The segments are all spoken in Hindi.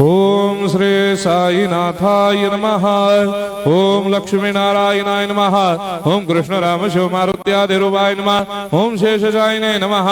ओम श्री साईनाथाय नमः। ओम लक्ष्मी नारायणाय नमः। ओम कृष्ण राम शिव मारुत्यादिरूपाय नमः। ओम शेषशायिने नमः।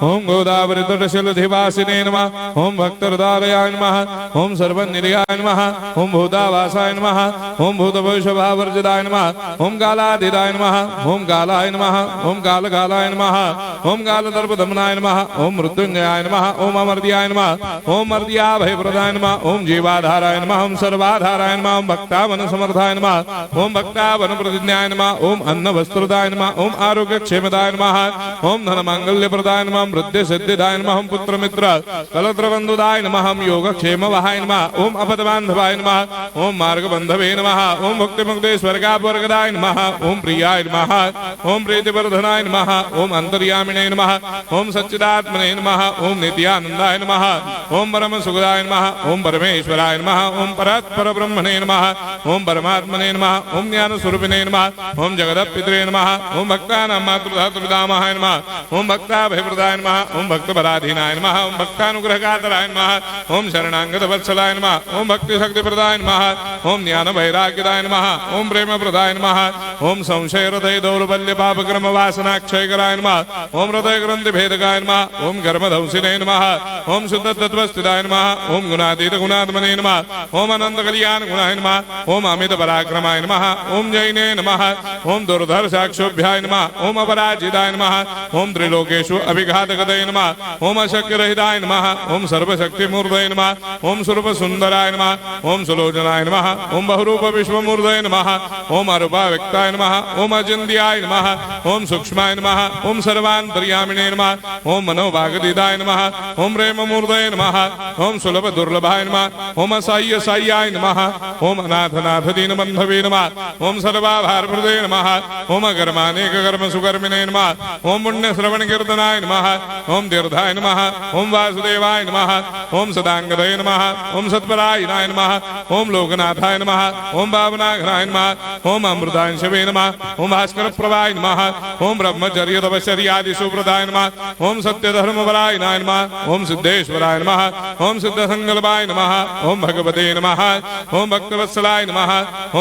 ओम गोदावरी तटशिलधिवासिने नमः। ओम भक्तहृदयाय नमः। ओम सर्वनिर्याय नमः। ओम भूतावासाय नमः। ओम भूतभविष्यभावर्जिताय नमः। ओम कालाधीराय नमः। ओम कालाय नमः। ओम कालकालाय नमः। ओम कालदर्पदमनाय नमः। ओम मृत्युंजयाय नमः। ओम अमर्त्याय नमः। ओम मर्त्याभयप्रदाय नमः। ओम जीवाधाराय नमः। ओम सर्वाधाराय नमः। ओम भक्तावन समर्थाय नमः। ओम भक्तावन प्रतिज्ञाय नमः। ओम अन्न वस्त्रदाय नमः। ओम आरोग्य क्षेमदाय नमः। ओम धन मांगल्य प्रदाय नमः। ओम वृद्धि सिद्धिदाय नमः। ओम पुत्र मित्र कलत्र बंधुदाय नमः। ओम योग क्षेम वहाय नमः। ओम अपद बांधवाय नमः। ओम मार्ग बंधवे नमः। ओम भक्ति मुक्ति स्वर्गापवर्गदाय नमः। ओम प्रियाय नमः। ओम प्रीतिवर्धनाय नमः। ओम अंतर्यामिने नमः। ओम सच्चिदात्मने नमः। ओम नित्यानंदाय नमः। ओम परम सुखदाय नमः। ओम परमेश्वराय नमः। ओम परात्पर ब्रह्मणे नमः। ओम परमात्मने नमः। ओम ज्ञान स्वरूपिणे नमः। ओम जगदपितरे नमः। ओम भक्तानां मातृधातुपितामहाय नमः। ओम भक्ताभयप्रदाय नमः। ओम भक्तपराधीनाय नमः। ओम भक्तानुग्रहकातराय नमः। ओम शरणागत वत्सलाय नमः। ओम भक्ति शक्तिप्रदाय नमः। ओम ज्ञान वैराग्यदाय नमः। ओम प्रेम प्रदाय नमः। ओम संशय हृदय दौर्बल्य पापक्रम वासना क्षयकराय नमः। ओम हृदय ग्रंथि भेदकाय नमः। ओम कर्मधंसिने नमः। ओम शुद्ध तत्वस्थिताय नमः। ओम गुणातीत गुणात्मने नमः। ओम अनंत कल्याण गुणाय नमः। ओम अमित पराक्रमाय नमः। ओम जैने नमः। ओम दुर्धर्षाक्षोभ्याय नमः। ओम अपराजिताय नमः। ओम त्रिलोकेषु अभिघातगतये नमः। ओम अशक्य रहिताय नमः। ओम सर्वशक्तिमूर्तये नमः। ओम स्वरूप सुंदराय नमः। ओम सुलोचनाय नमः। ओम बहुरूप विश्वमूर्तये नमः। ओम अरूपाव्यक्ताय नमः। ओम अचिन्त्याय नमः। ओम सूक्ष्माय नमः। ओम सर्वान्तर्यामिने नमः। ओम मनोभागदिदाय नमः। ओम प्रेममूर्तये नमः। ओम सुलभ दुर्लभाय नमः। ओम असाह्य साह्याय नमः। ओम अनाथनाथ दीनबन्धवे नमः। ओम सर्वाभारप्रदे नमः। ओम अकर्मानेक कर्म सुकर्मिणे नमः। ओम पुण्य श्रवण कीर्तनाय नमः। ओम तीर्थाय नमः। ओम वासुदेवाय नमः। ओम सदांगदये नमः। ओम सत्परायणाय नमः। ओम लोकनाथाय नमः। ओम भावनाघ्नाय नमः। ओम अमृतांशवे नमः। ओम भास्कर प्रभाय नमः। ओम ब्रह्मचर्य तपश्चर्यादि सुप्रदाय नमः। ओम सत्यधर्मपरायणाय नमः। ओम सिद्धेश्वराय नमः। ओम सिद्ध संकल्पाय नमः। ओम भगवते नमः। ओम भक्तवत्सलाय नमः।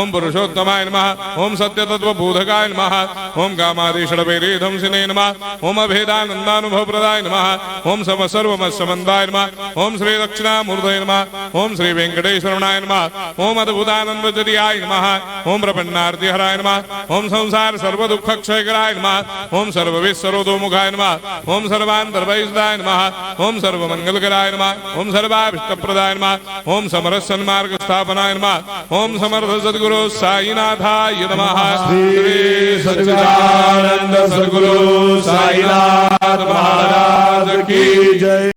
ओम पुरुषोत्तमाय नमः। ओम सत्य तत्व बोधकाय नमः। ओम कामादिषडवैरे ध्वंसिने नमः। ओम अभेदानंदानुभव प्रदाय नमः। ओम सर्वमस्समन्दाय नमः। ओम श्री दक्षिणामूर्तये नमः। ओम श्री वेंकटेश्वरनाय नमः। ओम अद्भुतानंदचर्याय नमः। ओम प्रपन्नार्तिहराय नमः। ओम संसार सर्व दुख क्षयकराय नमः। ओम सर्वविश्वरोधोमुखाय नमः। ओम सर्वान्तर्भयदाय नमः। ओम सर्वमंगलकराय नमः। ओम सर्वाभिष्टप्रदाय नमः। ओम समरस सन्मार्ग स्थापनाय नमः। ओम समर्थ सद्गुरु साईनाथाय नमः। श्री सच्चिदानंद सद्गुरु साईनाथ महाराज की जय।